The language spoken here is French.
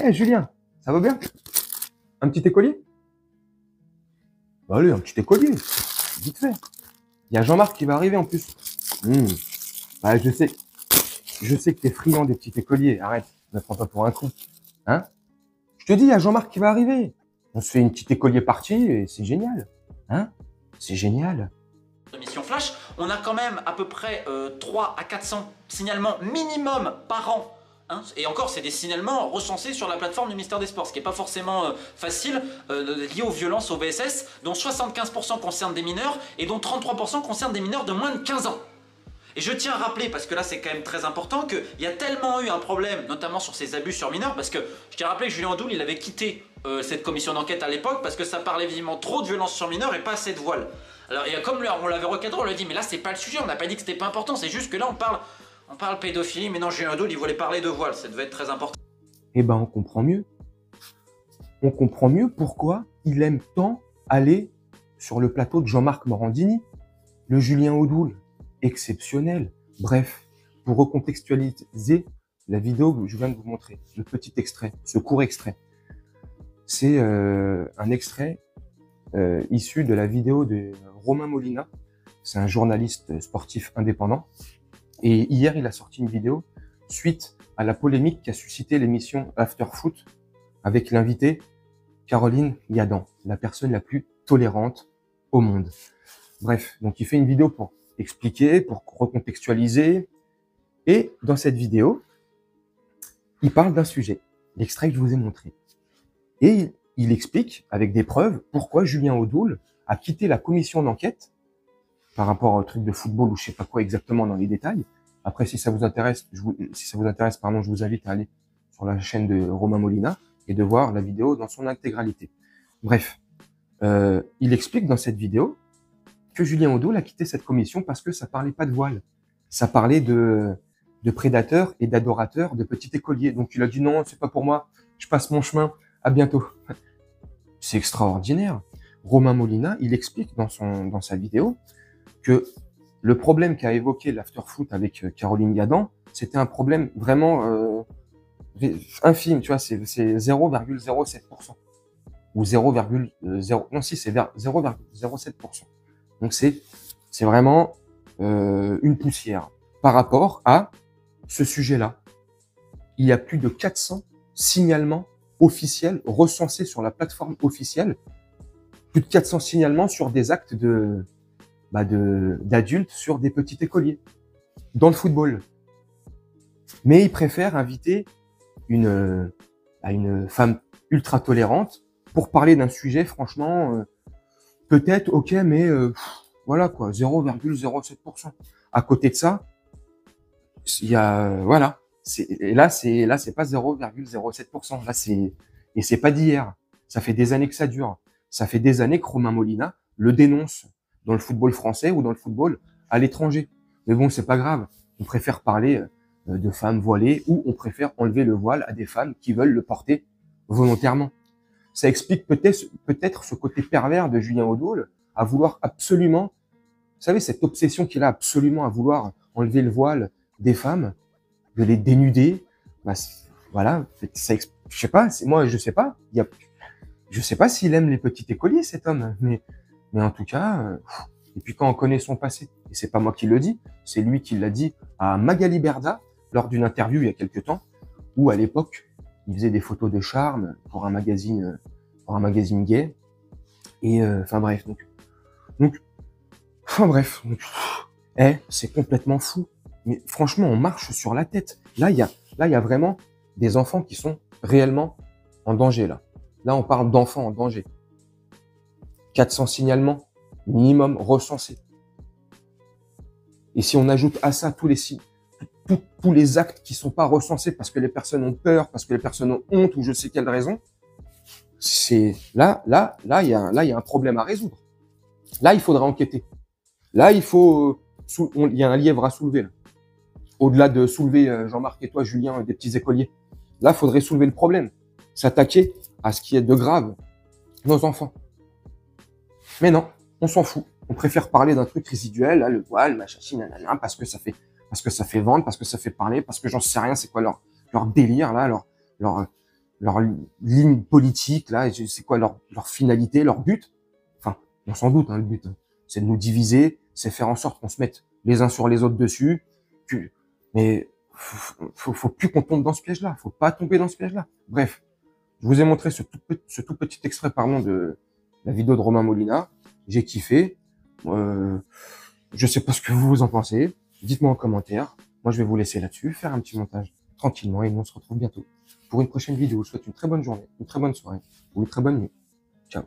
Eh, Julien, ça va bien? Un petit écolier? Bah, allez, un petit écolier. Vite fait. Il y a Jean-Marc qui va arriver en plus. Bah, je sais que t'es friand des petits écoliers. Arrête, ne prends pas pour un con. Hein? Je te dis, il y a Jean-Marc qui va arriver. On se fait une petite écolier partie et c'est génial. Hein? C'est génial. Mission Flash, on a quand même à peu près 3 à 400 signalements minimum par an. Hein, et encore, c'est des signalements recensés sur la plateforme du ministère des Sports, ce qui n'est pas forcément facile, lié aux violences au VSS, dont 75% concernent des mineurs et dont 33% concernent des mineurs de moins de 15 ans. Et je tiens à rappeler, parce que là c'est quand même très important, qu'il y a tellement eu un problème, notamment sur ces abus sur mineurs, parce que je tiens à rappeler que Julien Audoul, il avait quitté cette commission d'enquête à l'époque, parce que ça parlait visiblement trop de violences sur mineurs et pas assez de voile. Alors, et comme on l'avait recadré, on lui a dit, mais là c'est pas le sujet, on n'a pas dit que c'était pas important, c'est juste que là on parle pédophilie, mais non, Julien Audoul, il voulait parler de voile, ça devait être très important. Eh ben, on comprend mieux. On comprend mieux pourquoi il aime tant aller sur le plateau de Jean-Marc Morandini, le Julien Audoul, exceptionnel. Bref, pour recontextualiser la vidéo que je viens de vous montrer, le petit extrait, ce court extrait, c'est un extrait issu de la vidéo de Romain Molina. C'est un journaliste sportif indépendant. Et hier, il a sorti une vidéo suite à la polémique qu'a suscité l'émission After Foot avec l'invité Caroline Yadan, la personne la plus tolérante au monde. Bref, donc il fait une vidéo pour expliquer, pour recontextualiser. Et dans cette vidéo, il parle d'un sujet, l'extrait que je vous ai montré. Et il explique, avec des preuves, pourquoi Julien Audoul a quitté la commission d'enquête par rapport au truc de football ou je sais pas quoi exactement dans les détails. Après, si ça vous intéresse, je vous invite à aller sur la chaîne de Romain Molina et de voir la vidéo dans son intégralité. Bref, il explique dans cette vidéo que Julien Audoul a quitté cette commission parce que ça parlait pas de voile. Ça parlait de prédateurs et d'adorateurs de petits écoliers. Donc il a dit non, c'est pas pour moi, je passe mon chemin, à bientôt. C'est extraordinaire. Romain Molina, il explique dans sa vidéo que le problème qu'a évoqué l'afterfoot avec Caroline Yadan, c'était un problème vraiment infime, tu vois, c'est 0,07%. Ou 0,0, non si, c'est vers 0,07%. Donc c'est vraiment une poussière par rapport à ce sujet-là. Il y a plus de 400 signalements officiels recensés sur la plateforme officielle. Plus de 400 signalements sur des actes d'adultes sur des petits écoliers dans le football. Mais il préfère inviter une femme ultra tolérante pour parler d'un sujet franchement peut-être ok, mais voilà quoi, 0,07%. À côté de ça, il y a voilà, c'est pas 0,07%. Là c'est pas d'hier. Ça fait des années que ça dure. Ça fait des années que Romain Molina le dénonce dans le football français ou dans le football à l'étranger. Mais bon, c'est pas grave. On préfère parler de femmes voilées ou on préfère enlever le voile à des femmes qui veulent le porter volontairement. Ça explique peut-être ce côté pervers de Julien Audoul à vouloir absolument, vous savez, cette obsession qu'il a absolument à vouloir enlever le voile des femmes, de les dénuder. Bah, voilà, ça, je sais pas, moi je sais pas. Je sais pas s'il aime les petits écoliers cet homme, mais en tout cas. Et puis quand on connaît son passé, et c'est pas moi qui le dis, c'est lui qui l'a dit à Magali Berda lors d'une interview il y a quelques temps, où à l'époque il faisait des photos de charme pour un magazine gay. Et enfin bref, c'est complètement fou. Mais franchement, on marche sur la tête. Là, il y a vraiment des enfants qui sont réellement en danger là. Là, on parle d'enfants en danger. 400 signalements minimum recensés. Et si on ajoute à ça tous les actes qui sont pas recensés parce que les personnes ont peur, parce que les personnes ont honte ou je sais quelle raison, c'est là il y a un problème à résoudre. Là, il faudra enquêter. Là, il y a un lièvre à soulever là. Au-delà de soulever Jean-Marc et toi, Julien, des petits écoliers. Là, faudrait soulever le problème, s'attaquer à ce qui est de grave, nos enfants. Mais non, on s'en fout. On préfère parler d'un truc résiduel, là, le voile, machin, nanana, parce que ça fait parce que ça fait vendre, parce que ça fait parler, parce que j'en sais rien, c'est quoi leur délire, là, leur, leur ligne politique, là, c'est quoi leur finalité, leur but. Enfin, on s'en doute, hein, le but, hein. C'est de nous diviser, c'est faire en sorte qu'on se mette les uns sur les autres dessus. Mais faut plus qu'on tombe dans ce piège-là. Faut pas tomber dans ce piège-là. Bref, je vous ai montré ce tout petit extrait, pardon, de la vidéo de Romain Molina. J'ai kiffé. Je sais pas ce que vous en pensez. Dites-moi en commentaire. Moi, je vais vous laisser là-dessus, faire un petit montage tranquillement, et nous, on se retrouve bientôt pour une prochaine vidéo. Je vous souhaite une très bonne journée, une très bonne soirée ou une très bonne nuit. Ciao.